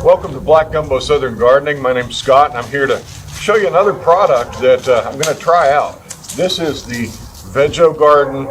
Welcome to Black Gumbo Southern Gardening. My name's Scott and I'm here to show you another product that I'm going to try out. This is the Vego Garden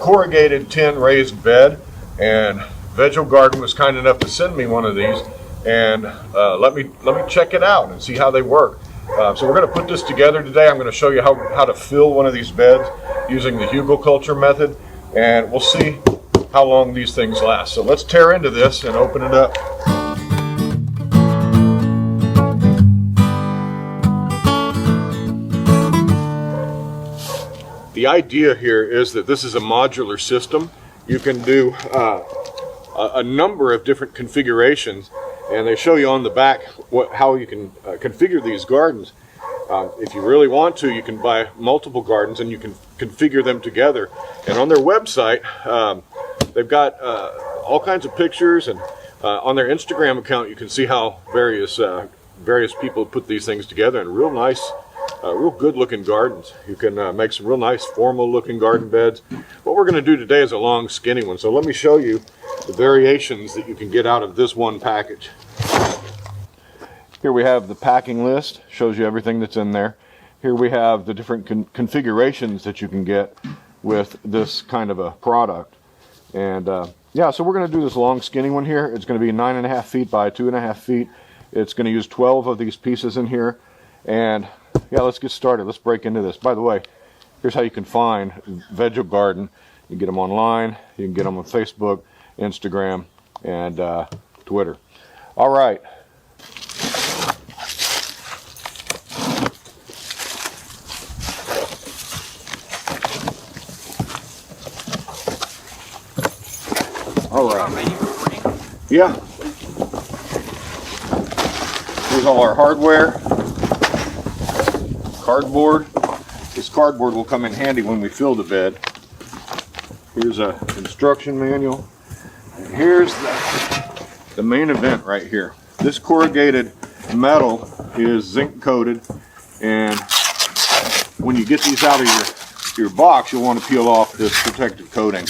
corrugated tin raised bed, and Vego Garden was kind enough to send me one of these and let me check it out and see how they work. So we're going to put this together today. I'm going to show you how to fill one of these beds using the hugelkultur method, and we'll see how long these things last. So let's tear into this and open it up. The idea here is that this is a modular system. You can do a number of different configurations, and they show you on the back how you can configure these gardens. If you really want to, you can buy multiple gardens and you can configure them together. And on their website, they've got all kinds of pictures, and on their Instagram account you can see how various people put these things together in real nice, real good looking gardens. You can make some real nice formal looking garden beds. What we're going to do today is a long skinny one, so let me show you the variations that you can get out of this one package. Here we have the packing list, shows you everything that's in there. Here we have the different configurations that you can get with this kind of a product. And yeah, so we're going to do this long skinny one here. It's going to be 9.5 feet by 2.5 feet. It's going to use 12 of these pieces in here. And yeah, let's get started. Let's break into this. By the way, here's how you can find Vego Garden. You can get them online. You can get them on Facebook, Instagram, and Twitter. All right. All right. Yeah. Here's all our hardware. Cardboard. This cardboard will come in handy when we fill the bed. Here's a instruction manual. And here's the main event right here. This corrugated metal is zinc coated, and when you get these out of your box, you'll want to peel off this protective coating.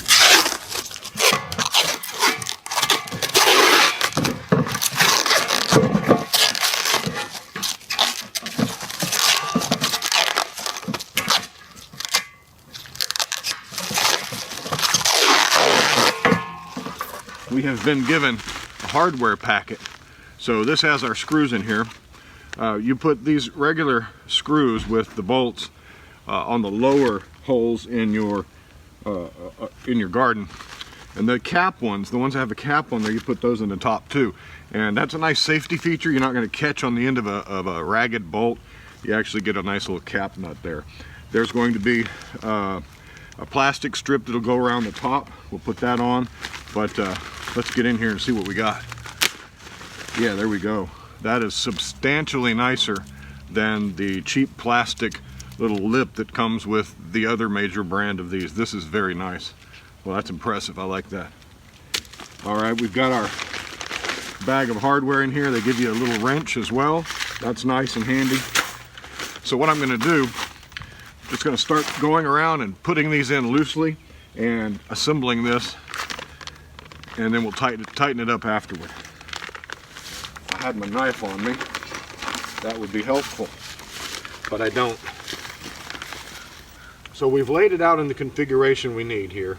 We have been given a hardware packet. So this has our screws in here. You put these regular screws with the bolts on the lower holes in your garden. And the cap ones, the ones that have a cap on there, you put those in the top too. And that's a nice safety feature. You're not going to catch on the end of a ragged bolt. You actually get a nice little cap nut there. There's going to be a plastic strip that'll go around the top. We'll put that on, but let's get in here and see what we got. Yeah, there we go. That is substantially nicer than the cheap plastic little lip that comes with the other major brand of these. This is very nice. Well, that's impressive. I like that. All right, we've got our bag of hardware in here. They give you a little wrench as well. That's nice and handy. So what I'm going to do, just going to start going around and putting these in loosely and assembling this, and then we'll tighten it up afterward. If I had my knife on me, that would be helpful, but I don't. So we've laid it out in the configuration we need here,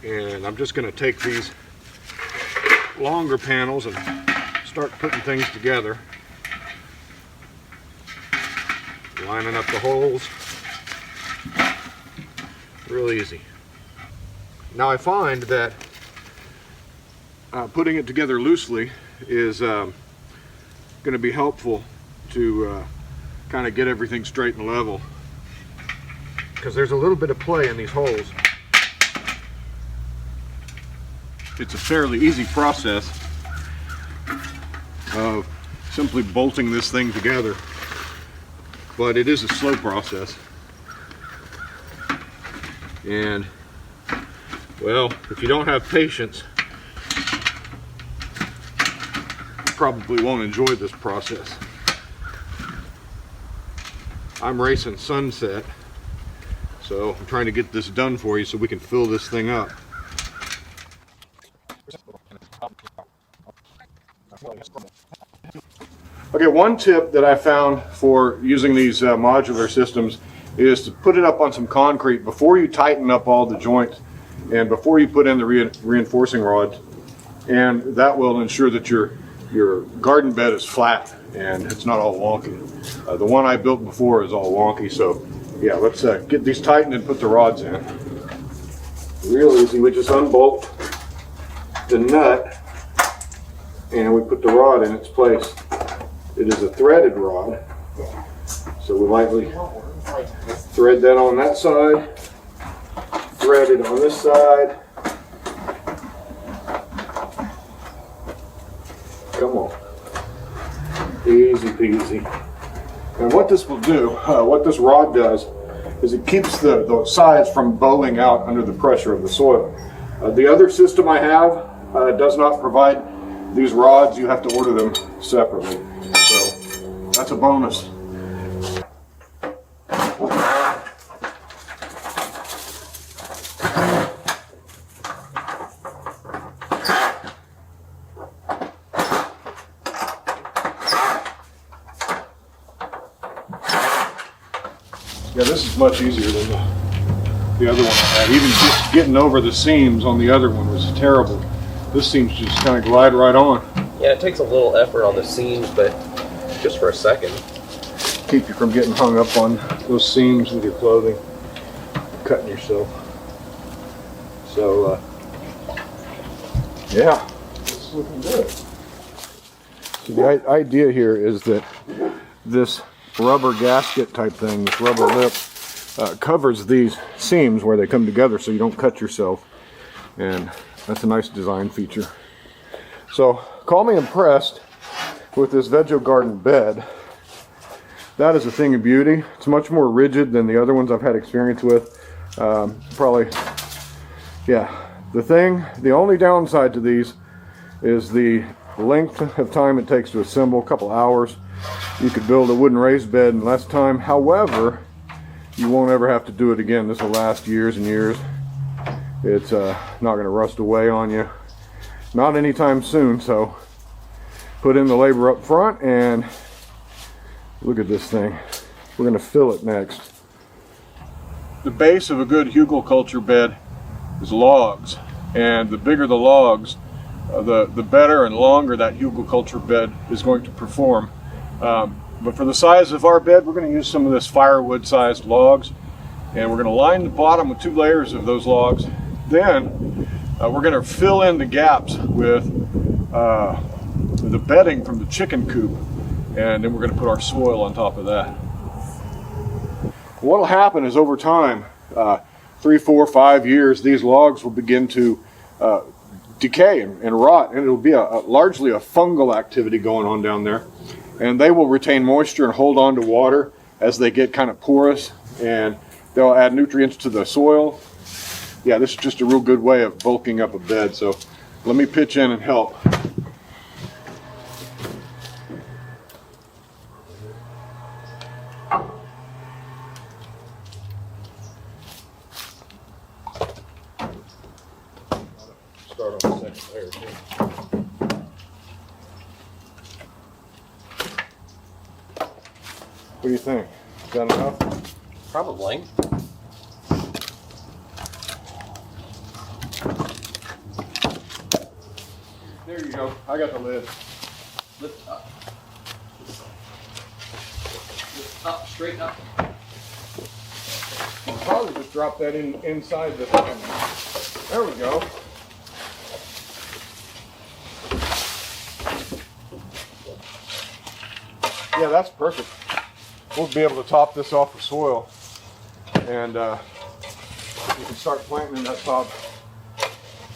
and I'm just going to take these longer panels and start putting things together, lining up the holes. Real easy. Now I find that putting it together loosely is going to be helpful to kind of get everything straight and level, because there's a little bit of play in these holes. It's a fairly easy process of simply bolting this thing together, but it is a slow process. And well, if you don't have patience, you probably won't enjoy this process. I'm racing sunset, so I'm trying to get this done for you so we can fill this thing up. Okay, one tip that I found for using these modular systems is to put it up on some concrete before you tighten up all the joints and before you put in the reinforcing rods, and that will ensure that your garden bed is flat and it's not all wonky. The one I built before is all wonky, so yeah, let's get these tightened and put the rods in. Real easy, we just unbolt the nut and we put the rod in its place. It is a threaded rod, so we lightly thread that on that side, thread it on this side. Come on, easy peasy. And what this will do, what this rod does, is it keeps the sides from bowing out under the pressure of the soil. The other system I have does not provide these rods. You have to order them separately. So that's a bonus. Yeah, this is much easier than the other one I had. Even just getting over the seams on the other one was terrible. This seems to just kind of glide right on. Yeah, it takes a little effort on the seams, but just for a second. Keep you from getting hung up on those seams with your clothing, cutting yourself. So, yeah, this is looking good. So the idea here is that this rubber gasket type thing, this rubber lip, covers these seams where they come together so you don't cut yourself, and that's a nice design feature. So call me impressed with this Vego Garden bed. That is a thing of beauty. It's much more rigid than the other ones I've had experience with. Probably, yeah. The only downside to these is the length of time it takes to assemble, a couple hours. You could build a wooden raised bed in less time. However, you won't ever have to do it again. This will last years and years. It's not going to rust away on you. Not anytime soon, so put in the labor up front and look at this thing. We're going to fill it next. The base of a good hugelkultur bed is logs, and the bigger the logs, the better and longer that hugelkultur bed is going to perform. But for the size of our bed, we're going to use some of this firewood sized logs, and we're going to line the bottom with 2 layers of those logs. Then we're going to fill in the gaps with the bedding from the chicken coop, and then we're going to put our soil on top of that. What will happen is over time, 3, 4, 5 years, these logs will begin to decay and rot, and it'll be largely a fungal activity going on down there. And they will retain moisture and hold on to water as they get kind of porous, and they'll add nutrients to the soil. Yeah, this is just a real good way of bulking up a bed, so let me pitch in and help. Start on the second layer too. What do you think? Is that enough? Probably. There you go. I got the lid. Lift up. Lift up, straight up. I'll probably just drop that inside the thing. There we go. Yeah, that's perfect. We'll be able to top this off with soil, and you can start planting in that top,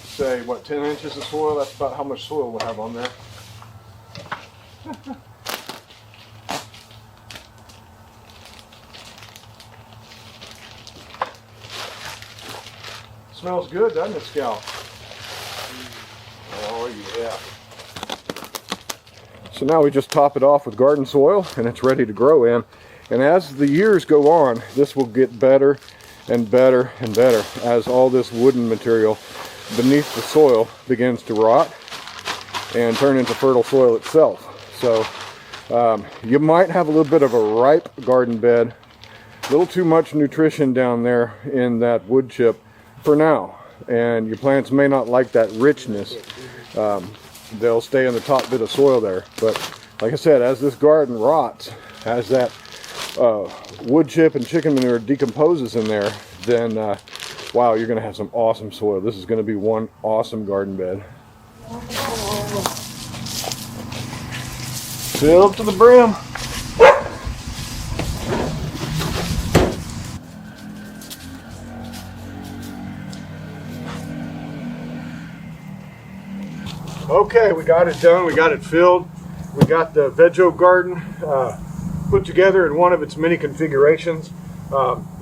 say, what, 10 inches of soil? That's about how much soil we'll have on there. Smells good, doesn't it, Scout? Oh, yeah. So now we just top it off with garden soil, and it's ready to grow in. And as the years go on, this will get better and better and better as all this wooden material beneath the soil begins to rot. and turn into fertile soil itself. So you might have a little bit of a ripe garden bed, a little too much nutrition down there in that wood chip for now, and your plants may not like that richness. They'll stay in the top bit of soil there, but like I said, as this garden rots, as that wood chip and chicken manure decomposes in there, then wow, you're gonna have some awesome soil. This is gonna be one awesome garden bed. Filled to the brim. Okay, we got it done. We got it filled. We got the Vego Garden put together in one of its many configurations.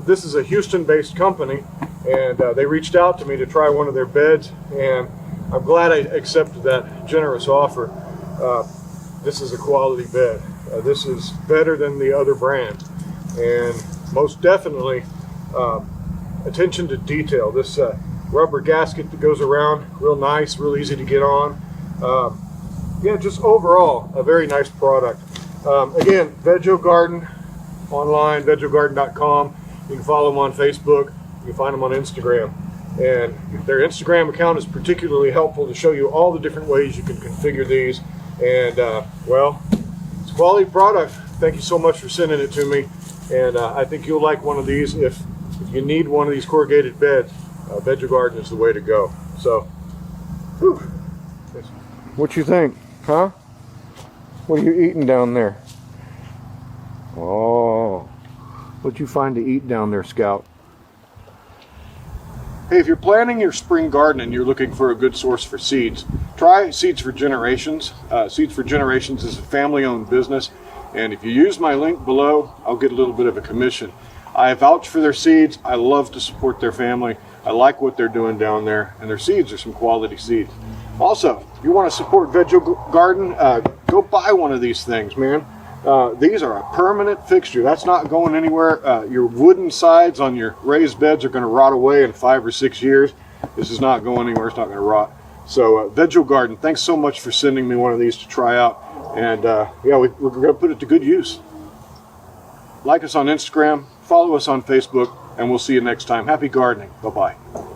This is a Houston-based company, and they reached out to me to try one of their beds, and I'm glad I accepted that generous offer. This is a quality bed. This is better than the other brand, and most definitely attention to detail. This rubber gasket that goes around, real nice, real easy to get on. Yeah, just overall a very nice product. Again, Vego Garden online, vegogarden.com. You can follow them on Facebook. You can find them on Instagram. And their Instagram account is particularly helpful to show you all the different ways you can configure these. And well, it's a quality product. Thank you so much for sending it to me. And I think you'll like one of these. If you need one of these corrugated beds, Vego Garden is the way to go. So, whew. What you think, huh? What are you eating down there? Oh, what'd you find to eat down there, Scout? Hey, if you're planning your spring garden and you're looking for a good source for seeds, try Seeds for Generations. Seeds for Generations is a family-owned business, and if you use my link below, I'll get a little bit of a commission. I vouch for their seeds. I love to support their family. I like what they're doing down there, and their seeds are some quality seeds. Also, if you want to support Vego Garden, go buy one of these things, man. These are a permanent fixture. That's not going anywhere. Your wooden sides on your raised beds are going to rot away in 5 or 6 years. This is not going anywhere. It's not going to rot. So, Vego Garden, thanks so much for sending me one of these to try out. And yeah, we're going to put it to good use. Like us on Instagram, follow us on Facebook, and we'll see you next time. Happy gardening. Bye-bye.